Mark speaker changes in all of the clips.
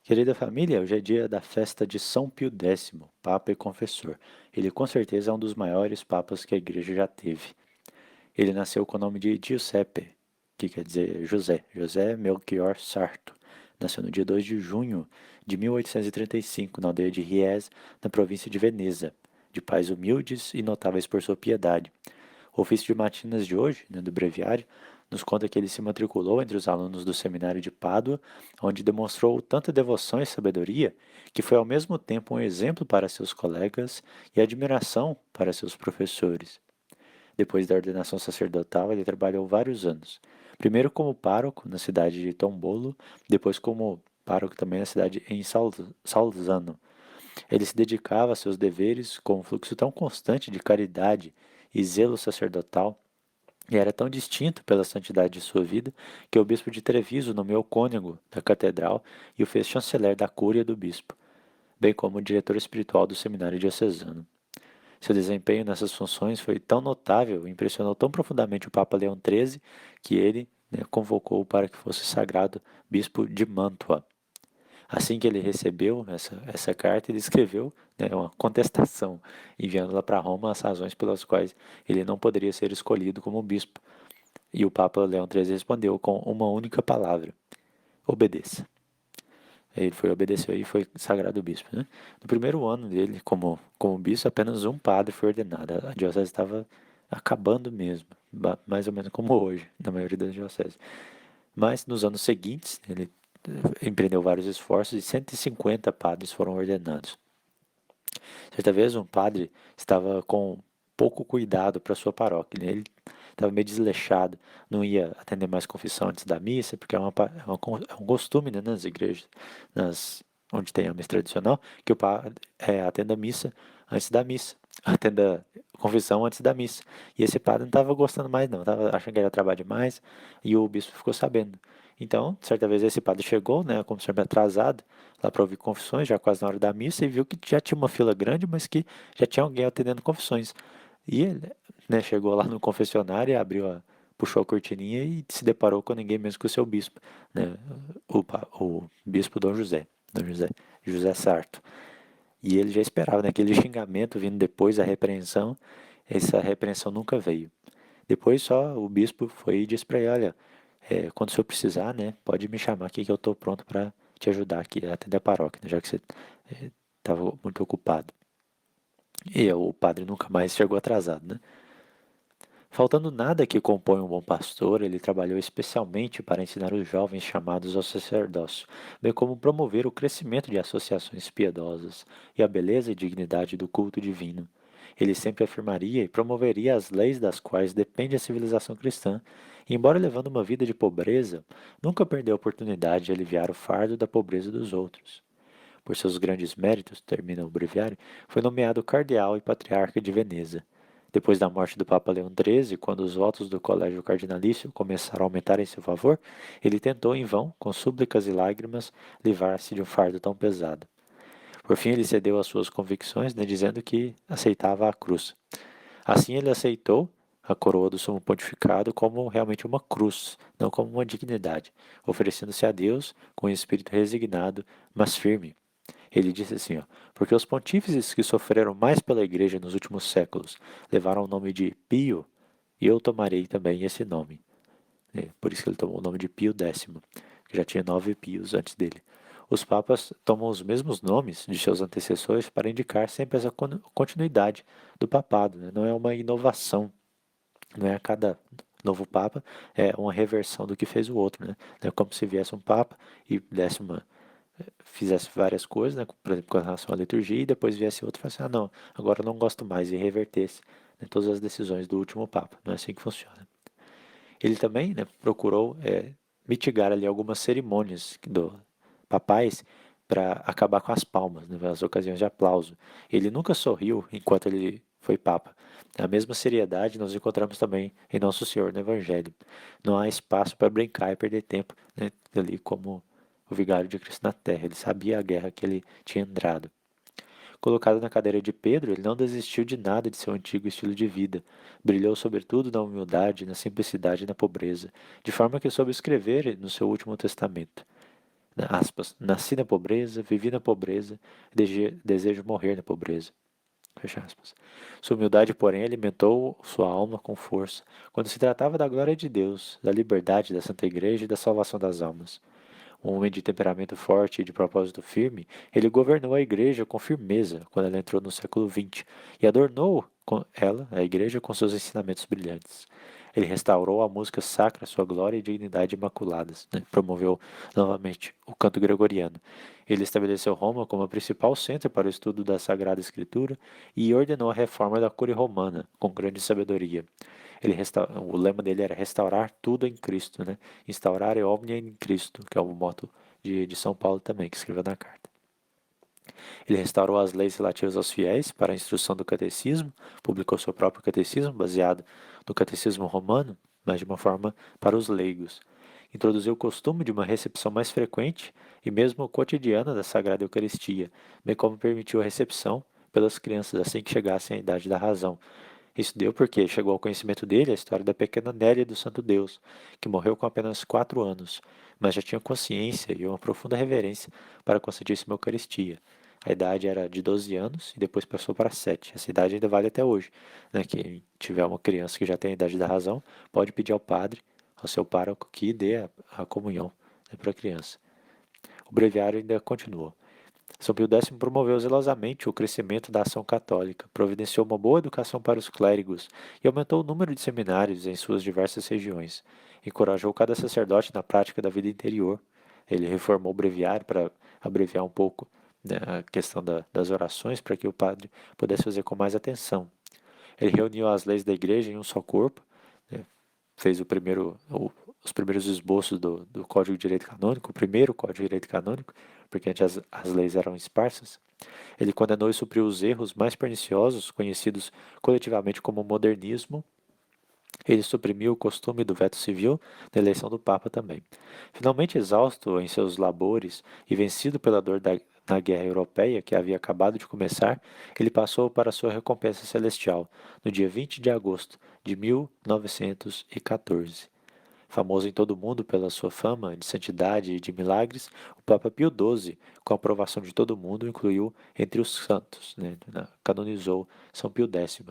Speaker 1: Querida família, hoje é dia da festa de São Pio X, Papa e Confessor. Ele com certeza é um dos maiores papas que a igreja já teve. Ele nasceu com o nome de Giuseppe, que quer dizer José Melchior Sarto. Nasceu no dia 2 de junho de 1835, na aldeia de Ries, na província de Veneza, de pais humildes e notáveis por sua piedade. O ofício de Matinas de hoje, do breviário, nos conta que ele se matriculou entre os alunos do seminário de Pádua, onde demonstrou tanta devoção e sabedoria que foi ao mesmo tempo um exemplo para seus colegas e admiração para seus professores. Depois da ordenação sacerdotal, ele trabalhou vários anos. Primeiro como pároco na cidade de Tombolo, depois como pároco também na cidade em Salzano. Ele se dedicava a seus deveres com um fluxo tão constante de caridade e zelo sacerdotal, e era tão distinto pela santidade de sua vida, que o bispo de Treviso nomeou cônego da catedral e o fez chanceler da cúria do bispo, bem como diretor espiritual do seminário diocesano. Seu desempenho nessas funções foi tão notável e impressionou tão profundamente o Papa Leão XIII que ele convocou para que fosse sagrado bispo de Mantua. Assim que ele recebeu essa carta, ele escreveu uma contestação, enviando-la para Roma as razões pelas quais ele não poderia ser escolhido como bispo. E o Papa Leão XIII respondeu com uma única palavra: obedeça. Ele foi obedeceu e foi sagrado bispo. Né? No primeiro ano dele como bispo, apenas um padre foi ordenado. A diocese estava acabando mesmo, mais ou menos como hoje, na maioria das dioceses. Mas nos anos seguintes, ele empreendeu vários esforços e 150 padres foram ordenados. Certa vez, um padre estava com pouco cuidado para sua paróquia. Né? Ele estava meio desleixado, não ia atender mais confissão antes da missa, porque é um costume nas igrejas, onde tem a missa tradicional, que o padre atenda a missa antes da missa, atenda a confissão antes da missa. E esse padre não estava gostando mais, não, estava achando que era trabalho demais, e o bispo ficou sabendo. Então, certa vez esse padre chegou, né, como sempre atrasado, lá para ouvir confissões, já quase na hora da missa, e viu que já tinha uma fila grande, mas que já tinha alguém atendendo confissões. E ele, chegou lá no confessionário, puxou a cortininha e se deparou com ninguém menos que o seu bispo, né, o bispo Dom José Sarto. E ele já esperava, né, aquele xingamento vindo depois, a repreensão, essa repreensão nunca veio. Depois só o bispo foi e disse para ele, olha, quando o senhor precisar, né, pode me chamar aqui que eu estou pronto para te ajudar aqui a atender a paróquia, né, já que você estava muito ocupado. E o padre nunca mais chegou atrasado, né? Faltando nada que compõe um bom pastor, ele trabalhou especialmente para ensinar os jovens chamados ao sacerdócio, bem como promover o crescimento de associações piedosas e a beleza e dignidade do culto divino. Ele sempre afirmaria e promoveria as leis das quais depende a civilização cristã, e, embora levando uma vida de pobreza, nunca perdeu a oportunidade de aliviar o fardo da pobreza dos outros. Por seus grandes méritos, termina o breviário, foi nomeado cardeal e patriarca de Veneza. Depois da morte do Papa Leão XIII, quando os votos do colégio cardinalício começaram a aumentar em seu favor, ele tentou em vão, com súplicas e lágrimas, livrar-se de um fardo tão pesado. Por fim, ele cedeu às suas convicções, dizendo que aceitava a cruz. Assim, ele aceitou a coroa do sumo pontificado como realmente uma cruz, não como uma dignidade, oferecendo-se a Deus com um espírito resignado, mas firme. Ele disse assim, ó, porque os pontífices que sofreram mais pela igreja nos últimos séculos levaram o nome de Pio, e eu tomarei também esse nome. Por isso que ele tomou o nome de Pio X, que já tinha 9 Pios antes dele. Os papas tomam os mesmos nomes de seus antecessores para indicar sempre essa continuidade do papado. Né? Não é uma inovação, não é a cada novo papa é uma reversão do que fez o outro. Né? Não é como se viesse um papa e fizesse várias coisas, né, por exemplo, com relação à liturgia, e depois viesse outro e falasse, não, agora eu não gosto mais, e revertesse, né, todas as decisões do último Papa. Não é assim que funciona. Ele também, né, procurou mitigar ali algumas cerimônias papais para acabar com as palmas, né, as ocasiões de aplauso. Ele nunca sorriu enquanto ele foi Papa. A mesma seriedade nós encontramos também em Nosso Senhor no Evangelho. Não há espaço para brincar e perder tempo, né, ali como o vigário de Cristo na terra. Ele sabia a guerra que ele tinha entrado. Colocado na cadeira de Pedro, ele não desistiu de nada de seu antigo estilo de vida. Brilhou sobretudo na humildade, na simplicidade e na pobreza, de forma que soube escrever no seu último testamento: aspas, nasci na pobreza, vivi na pobreza, desejo morrer na pobreza. Fecha aspas. Sua humildade, porém, alimentou sua alma com força quando se tratava da glória de Deus, da liberdade da Santa Igreja e da salvação das almas. Um homem de temperamento forte e de propósito firme, ele governou a igreja com firmeza quando ela entrou no século XX e adornou a igreja, com seus ensinamentos brilhantes. Ele restaurou a música sacra, sua glória e dignidade imaculadas, né? Promoveu novamente o canto gregoriano. Ele estabeleceu Roma como o principal centro para o estudo da Sagrada Escritura e ordenou a reforma da Cúria Romana com grande sabedoria. O lema dele era restaurar tudo em Cristo, né? Instaurare omnia in Cristo, que é o moto de São Paulo também, que escreveu na carta. Ele restaurou as leis relativas aos fiéis para a instrução do catecismo, publicou seu próprio catecismo, baseado no catecismo romano, mas de uma forma para os leigos. Introduziu o costume de uma recepção mais frequente e mesmo cotidiana da Sagrada Eucaristia, bem como permitiu a recepção pelas crianças assim que chegassem à idade da razão. Isso deu porque chegou ao conhecimento dele a história da pequena Nélia do Santo Deus, que morreu com apenas 4 anos, mas já tinha consciência e uma profunda reverência para com a Santíssima Eucaristia. A idade era de 12 anos e depois passou para 7. Essa idade ainda vale até hoje, né? Quem tiver uma criança que já tem a idade da razão, pode pedir ao padre, ao seu pároco, que dê a comunhão, né, para a criança. O breviário ainda continua. São Pio X promoveu zelosamente o crescimento da ação católica, providenciou uma boa educação para os clérigos e aumentou o número de seminários em suas diversas regiões. Encorajou cada sacerdote na prática da vida interior. Ele reformou o breviário para abreviar um pouco, né, a questão das orações, para que o padre pudesse fazer com mais atenção. Ele reuniu as leis da igreja em um só corpo, né, fez os primeiros esboços do Código de Direito Canônico, o primeiro Código de Direito Canônico, porque antes as leis eram esparsas. Ele condenou e supriu os erros mais perniciosos, conhecidos coletivamente como modernismo. Ele suprimiu o costume do veto civil na eleição do Papa também. Finalmente exausto em seus labores e vencido pela dor na guerra europeia que havia acabado de começar, ele passou para sua recompensa celestial, no dia 20 de agosto de 1914. Famoso em todo o mundo pela sua fama de santidade e de milagres, o Papa Pio XII, com a aprovação de todo o mundo, incluiu entre os santos, né, canonizou São Pio X.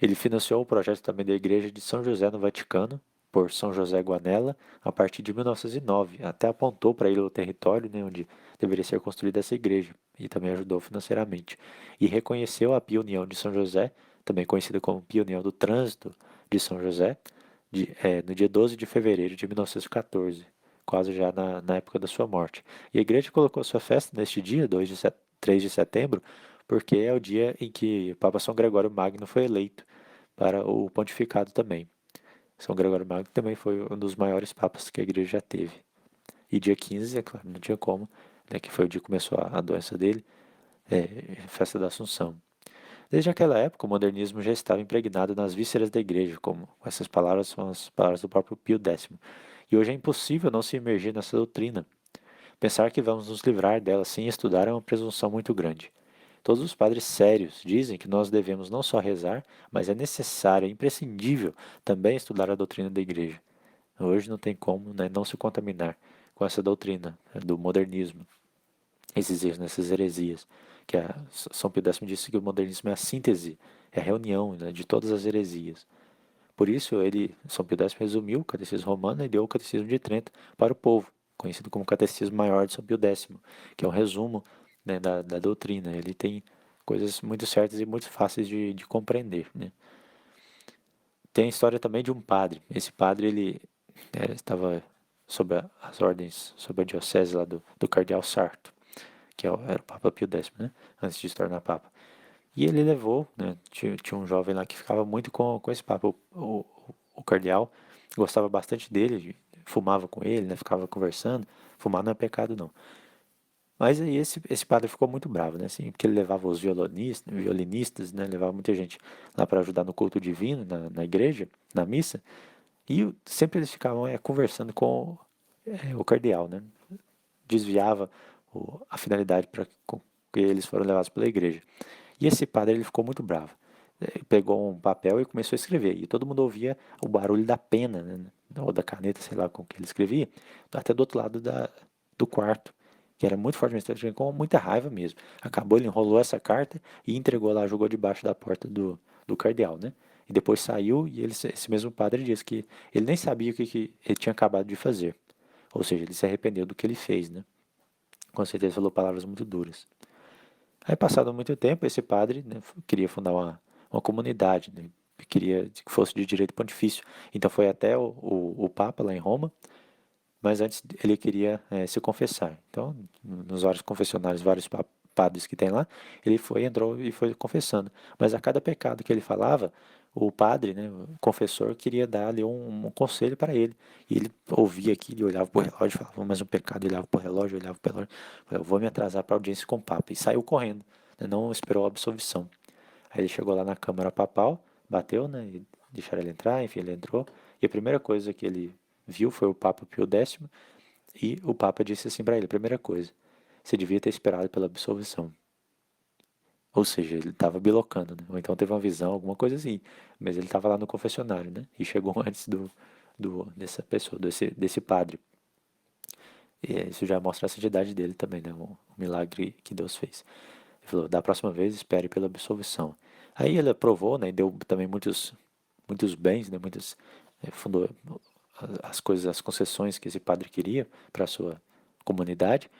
Speaker 1: Ele financiou o projeto também da Igreja de São José no Vaticano, por São José Guanella, a partir de 1909. Até apontou para ele o território, né, onde deveria ser construída essa igreja, e também ajudou financeiramente. E reconheceu a Pia União de São José, também conhecida como Pia União do Trânsito de São José, no dia 12 de fevereiro de 1914, quase já na época da sua morte. E a igreja colocou sua festa neste dia, 3 de setembro, porque é o dia em que o Papa São Gregório Magno foi eleito para o pontificado também. São Gregório Magno também foi um dos maiores papas que a igreja já teve. E dia 15, é claro, não tinha como, né, que foi o dia que começou a doença dele, festa da Assunção. Desde aquela época, o modernismo já estava impregnado nas vísceras da igreja, como essas palavras são as palavras do próprio Pio X. E hoje é impossível não se imergir nessa doutrina. Pensar que vamos nos livrar dela sem estudar é uma presunção muito grande. Todos os padres sérios dizem que nós devemos não só rezar, mas é necessário, é imprescindível também estudar a doutrina da igreja. Hoje não tem como, né, não se contaminar com essa doutrina, né, do modernismo, esses erros, nessas heresias. São Pio X disse que o modernismo é a síntese, é a reunião, né, de todas as heresias. Por isso, São Pio X resumiu o Catecismo Romano e deu o Catecismo de Trento para o povo, conhecido como Catecismo Maior de São Pio X, que é um resumo, né, da doutrina. Ele tem coisas muito certas e muito fáceis de compreender, né? Tem a história também de um padre. Esse padre, ele estava sob as ordens, sob a diocese lá do cardeal Sarto, que era o Papa Pio X, né? Antes de se tornar Papa. E ele levou, né? Tinha um jovem lá que ficava muito com esse Papa. O cardeal gostava bastante dele, fumava com ele, né? Ficava conversando. Fumar não é pecado, não. Mas aí esse padre ficou muito bravo, né? Assim, porque ele levava os violinistas, né? Levava muita gente lá para ajudar no culto divino, na igreja, na missa. E sempre eles ficavam conversando com o cardeal, né? Desviava a finalidade para que eles foram levados pela igreja. E esse padre ele ficou muito bravo. pegou um papel e começou a escrever. E todo mundo ouvia o barulho da pena, né? Ou da caneta, sei lá com que ele escrevia, até do outro lado do quarto, que era muito forte, mas ele com muita raiva mesmo. Acabou, ele enrolou essa carta e entregou lá, jogou debaixo da porta do cardeal, né? E depois saiu e esse mesmo padre disse que ele nem sabia o que ele tinha acabado de fazer. Ou seja, ele se arrependeu do que ele fez, né? Com certeza falou palavras muito duras. Aí, passado muito tempo, esse padre, né, queria fundar uma comunidade, né, queria que fosse de direito pontifício. Então foi até o Papa lá em Roma, mas antes ele queria se confessar. Então, nos vários confessionários, vários padres que tem lá, ele foi, entrou e foi confessando. Mas a cada pecado que ele falava, o padre, né, o confessor, queria dar ali um conselho para ele. E ele ouvia aquilo, olhava para o relógio, falava mais um pecado, olhava para o relógio, olhava para o relógio, falava, eu vou me atrasar para a audiência com o Papa. E saiu correndo, né, não esperou a absolvição. Aí ele chegou lá na Câmara Papal, bateu, né, e deixaram ele entrar, enfim, ele entrou. E a primeira coisa que ele viu foi o Papa Pio X, e o Papa disse assim para ele, primeira coisa, você devia ter esperado pela absolvição. Ou seja, ele estava bilocando, né? Ou então teve uma visão, alguma coisa assim. Mas ele estava lá no confessionário, né? E chegou antes dessa pessoa, desse padre. E isso já mostra a santidade dele também, né? O milagre que Deus fez. Ele falou, da próxima vez, espere pela absolvição. Aí ele aprovou, né? E deu também muitos bens, né? Fundou as coisas, as concessões que esse padre queria para a sua comunidade.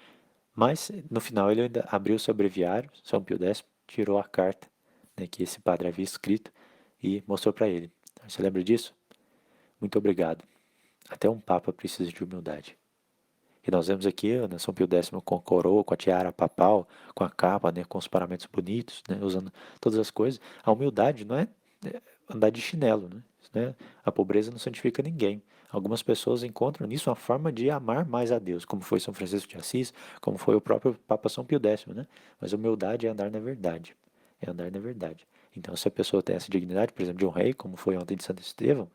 Speaker 1: Mas no final ele ainda abriu seu breviário, São Pio X, tirou a carta, né, que esse padre havia escrito e mostrou para ele. Você lembra disso? Muito obrigado. Até um papa precisa de humildade. E nós vemos aqui, né, São Pio X com a coroa, com a tiara papal, com a capa, né, com os paramentos bonitos, né, usando todas as coisas. A humildade não é andar de chinelo, né? A pobreza não santifica ninguém. Algumas pessoas encontram nisso uma forma de amar mais a Deus, como foi São Francisco de Assis, como foi o próprio Papa São Pio X, né? Mas a humildade é andar na verdade. É andar na verdade. Então, se a pessoa tem essa dignidade, por exemplo, de um rei, como foi ontem de Santo Estevão,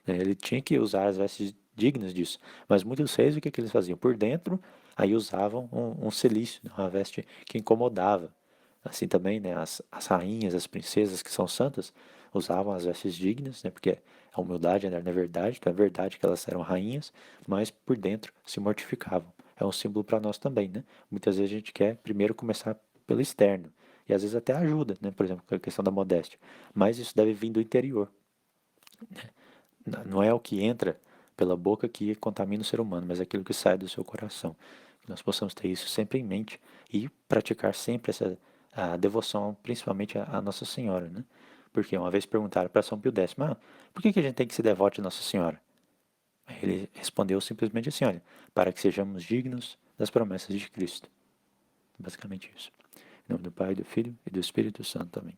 Speaker 1: né, ele tinha que usar as vestes dignas disso. Mas muitos reis, o que eles faziam? Por dentro, aí usavam um cilício, uma veste que incomodava. Assim também, né, as rainhas, as princesas que são santas, usavam as vestes dignas, né, porque a humildade era na verdade, então é verdade que elas eram rainhas, mas por dentro se mortificavam. É um símbolo para nós também, né? Muitas vezes a gente quer primeiro começar pelo externo, e às vezes até ajuda, né? Por exemplo, com a questão da modéstia, mas isso deve vir do interior. Não é o que entra pela boca que contamina o ser humano, mas aquilo que sai do seu coração. Que nós possamos ter isso sempre em mente e praticar sempre essa a devoção, principalmente a Nossa Senhora, né? Porque uma vez perguntaram para São Pio X, por que a gente tem que se devote a Nossa Senhora? Aí ele respondeu simplesmente assim, olha, para que sejamos dignos das promessas de Cristo. Basicamente isso. Em nome do Pai, do Filho e do Espírito Santo. Amém.